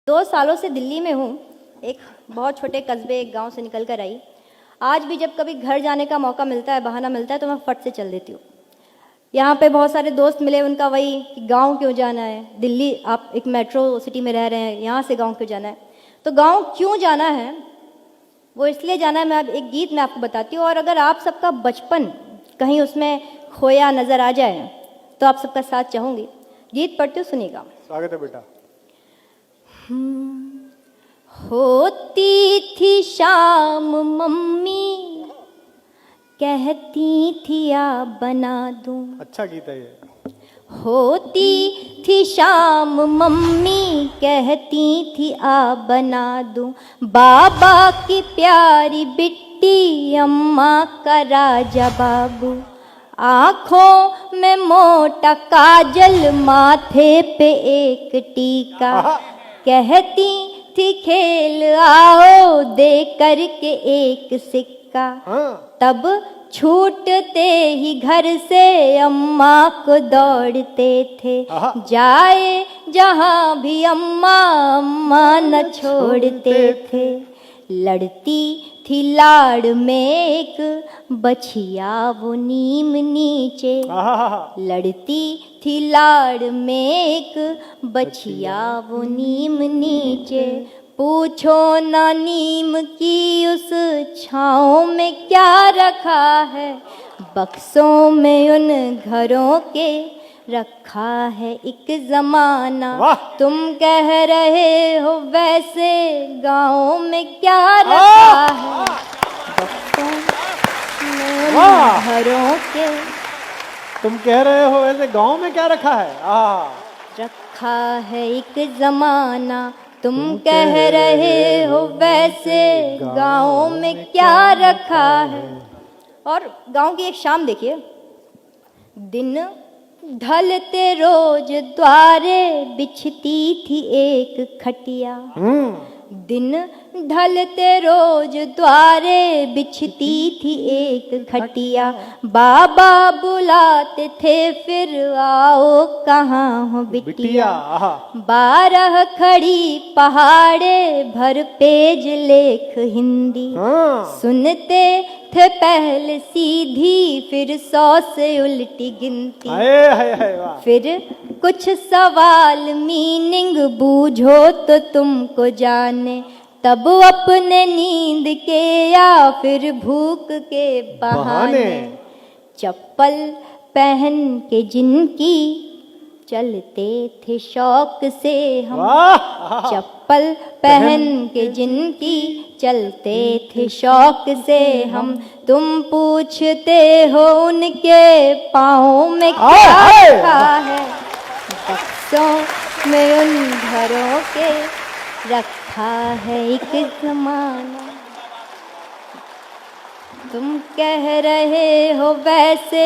2 सालों से दिल्ली में हूँ। एक बहुत छोटे कस्बे, एक गांव से निकल कर आई। आज भी जब कभी घर जाने का मौका मिलता है, बहाना मिलता है, तो मैं फट से चल देती हूँ। यहाँ पे बहुत सारे दोस्त मिले, उनका वही कि गांव क्यों जाना है, दिल्ली आप एक मेट्रो सिटी में रह रहे हैं, यहाँ से गांव क्यों जाना है। तो गांव क्यों जाना है, वो इसलिए जाना है। मैं अब एक गीत मैं आपको बताती हूँ, और अगर आप सबका बचपन कहीं उसमें खोया नज़र आ जाए तो आप सबका साथ चाहूँगी। गीत पढ़ती हूँ, सुनिएगा। स्वागत है बेटा। होती थी शाम मम्मी कहती थी आ बना दूं। अच्छा गीत है ये। होती थी शाम मम्मी कहती थी आ बना दूं। बाबा की प्यारी बिट्टी अम्मा का राजा बाबू। आँखों में मोटा काजल, माथे पे एक टीका। कहती थी खेल आओ, दे करके एक सिक्का। तब छूटते ही घर से अम्मा को दौड़ते थे। जाए जहाँ भी अम्मा, अम्मा न छोड़ते थे। लड़ती थी लाड़ में एक बछिया वो नीम नीचे। लड़ती थी लाड़ में एक बछिया वो नीम नीचे। पूछो ना नीम की उस छाँव में क्या रखा है। बक्सों में उन घरों के रखा है एक जमाना। तुम कह रहे हो वैसे गाँव में क्या रखा है। बक्सों में उन घरों के तुम कह रहे हो वैसे गांव में क्या रखा है। रखा है एक जमाना। तुम कह रहे हो वैसे गाँव में क्या रखा है। और गाँव की एक शाम देखिए। दिन ढलते रोज द्वारे बिछती थी एक खटिया। दिन ढलते रोज द्वारे बिछती थी एक खटिया। बाबा बुलाते थे फिर आओ कहाँ हो बिटिया। 12 खड़ी पहाड़े भर पेज लेख हिंदी। सुनते थे पहले सीधी फिर 100 से उल्टी गिनती। फिर कुछ सवाल मीनिंग बूझो तो तुमको जाने। तब अपने नींद के या फिर भूख के बहाने। चप्पल पहन के जिनकी चलते थे शौक से हम। चप्पल पहन के जिनकी चलते थे शौक से हम। तुम पूछते हो उनके पाँव में क्या रखा है। बक्सों में उन घरों के रखा है एक जमाना। तुम कह रहे हो वैसे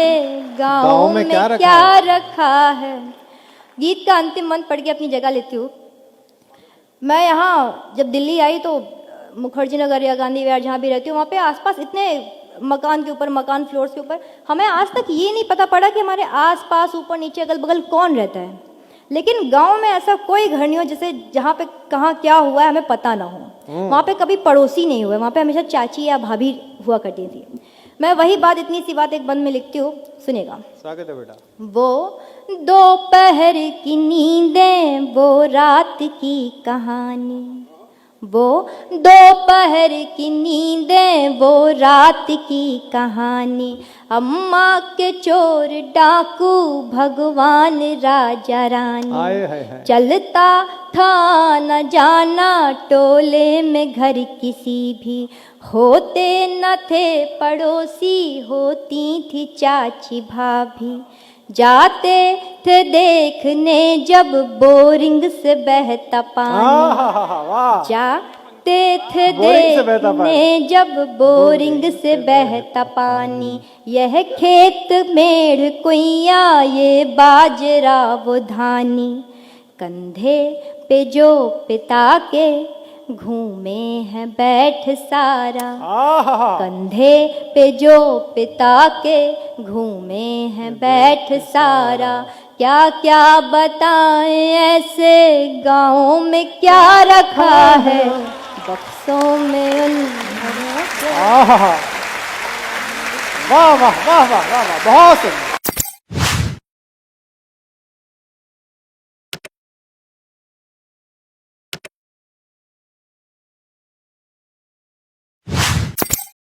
गाँव में क्या रखा है। गीत का अंतिम मंत्र पढ़ के अपनी जगह लेती हूँ। मैं यहाँ जब दिल्ली आई तो मुखर्जी नगर या गांधी विहार जहाँ भी रहती हूँ, वहाँ पे आसपास इतने मकान के ऊपर मकान, फ्लोर्स के ऊपर, हमें आज तक ये नहीं पता पड़ा कि हमारे आसपास ऊपर नीचे अगल बगल कौन रहता है। लेकिन गांव में ऐसा कोई घर नहीं हो जैसे जहाँ पे कहाँ क्या हुआ है हमें पता ना हो। वहाँ पे कभी पड़ोसी नहीं हुए, वहाँ पे हमेशा चाची या भाभी हुआ करती थी। मैं वही बात, इतनी सी बात एक बंद में लिखती हूँ, सुनेगा। स्वागत है बेटा। वो दोपहर की नींदें, वो रात की कहानी। वो दोपहर की नींदें, वो रात की कहानी। अम्मा के चोर डाकू, भगवान राजा रानी। चलता था न जाना टोले में घर किसी भी। होते न थे पड़ोसी, होती थी चाची भाभी। जाते थे देखने जब बोरिंग से बहता पानी। जाते थे देखने जब बोरिंग से बहता पानी। यह खेत मेढ़ कुइया, ये बाजरा वो धानी। कंधे पे जो पिता के घूमे हैं बैठ सारा। कंधे पे जो पिता के घूमे हैं बैठ सारा। क्या क्या बताएं ऐसे गाँव में क्या रखा है बक्सों में आहा, वाह वाह वाह वाह वाह वाह, बहुत सुंदर।